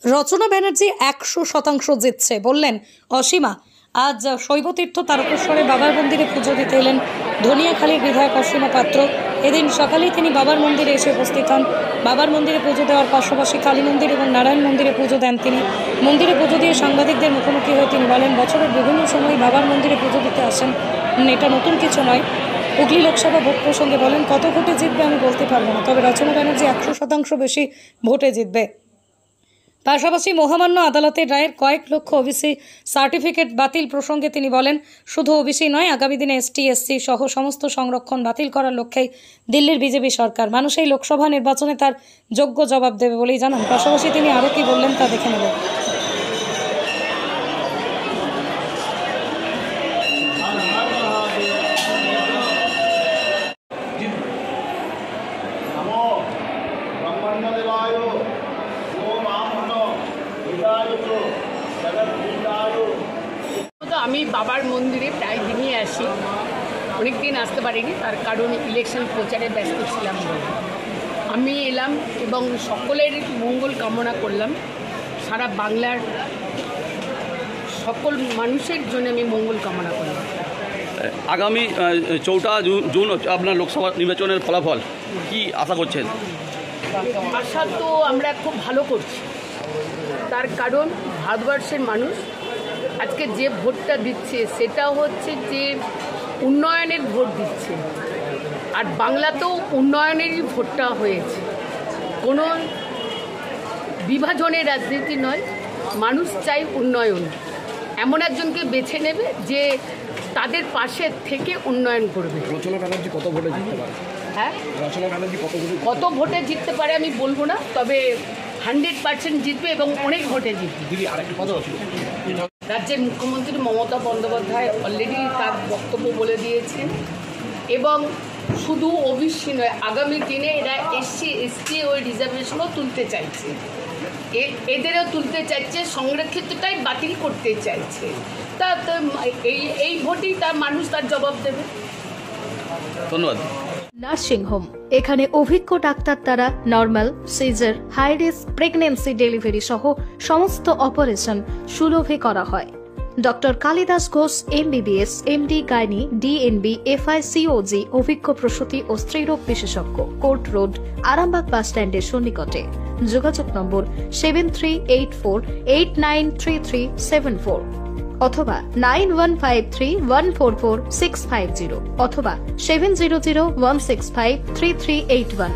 রচনা ব্যানার্জি 100% জিতছে বললেন অসীমা। আজ শৈবতীর্থ তারকেশ্বরে বাবার মন্দিরে পুজো দিতে এলেন ধনিয়াখালীর বিধায়ক অসীমা পাত্র। এদিন সকালেই তিনি বাবার মন্দিরে এসে উপস্থিত হন। বাবার মন্দিরে পুজো দেওয়ার পাশাপাশি কালী মন্দির এবং নারায়ণ মন্দিরে পুজো দেন তিনি। মন্দিরে পুজো দিয়ে সাংবাদিকদের মুখোমুখি হয়ে তিনি বলেন, বছরের বিভিন্ন সময় বাবার মন্দিরে পুজো দিতে আসেন, এটা নতুন কিছু নয়। হুগলি লোকসভা ভোট প্রসঙ্গে বলেন, কত ভোটে জিতবে আমি বলতে পারবো না, তবে রচনা ব্যানার্জি 100% বেশি ভোটে জিতবে। পাশাপাশি মহামান্য আদালতের রায়ের কয়েক লক্ষ ওবিসি সার্টিফিকেট বাতিল প্রসঙ্গে তিনি বলেন, শুধু ওবিসি নয়, আগামী দিনে এসটি এসসি সহ সমস্ত সংরক্ষণ বাতিল করার লক্ষ্যেই দিল্লির বিজেপি সরকার। মানুষ এই লোকসভা নির্বাচনে তার যোগ্য জবাব দেবে বলেই জানান। পাশাপাশি তিনি আরও কি বললেন তা দেখে নেব। আমি বাবার মন্দিরে প্রায় দিনই আসি, অনেক দিন আসতে পারিনি, তার কারণ ইলেকশন প্রচারে ব্যস্ত ছিলাম। আমি এলাম এবং সকলের মঙ্গল কামনা করলাম, সারা বাংলার সকল মানুষের জন্য আমি মঙ্গল কামনা করলাম। আগামী 4 জুন আপনার লোকসভা নির্বাচনের ফলাফল কি আশা করছেন? আশা তো আমরা খুব ভালো করছি, তার কারণ ভারতবর্ষের মানুষ আজকে যে ভোটটা দিচ্ছে সেটা হচ্ছে যে উন্নয়নের ভোট দিচ্ছে, আর বাংলাতেও উন্নয়নেরই ভোটটা হয়েছে। কোনো বিভাজনের রাজনীতি নয়, মানুষ চাই উন্নয়ন। এমন একজনকে বেছে নেবে যে তাদের পাশে থেকে উন্নয়ন করবে। রচনা ব্যানার্জি কত ভোটে জিততে পারে? হ্যাঁ, রচনা ব্যানার্জি কত ভোটে জিততে পারে আমি বলবো না, তবে 100% জিতবে এবং অনেক ভোটে জিতবে। রাজ্যের মুখ্যমন্ত্রী মমতা বন্দ্যোপাধ্যায় অলরেডি তার বক্তব্য বলে দিয়েছেন, এবং শুধু ওবিসি নয়, আগামী দিনে এরা এসসি এসটি ওই রিজার্ভেশনও তুলতে চাইছে, এদেরও তুলতে চাইছে, সংরক্ষিতটাই বাতিল করতে চাইছে। তা এই ভোটেই তার মানুষ তার জবাব দেবে। ধন্যবাদ। নার্সিং হোম, এখানে অভিজ্ঞ ডাক্তার দ্বারা normal, caesar, high risk pregnancy, delivery সহ সমস্ত অপারেশন সুলভে করা হয়। Doctor Kalidas Ghosh MBBS, MD gynae, DNB, FICOG অভিজ্ঞ প্রসূতি ও স্ত্রীরোগ বিশেষজ্ঞ, কোর্ট রোড, আরামবাগ বাস স্ট্যান্ডের সন্নিকটে। যোগাযোগ নম্বর 7384893374 অথবা 9153144650 অথবা 7001653381।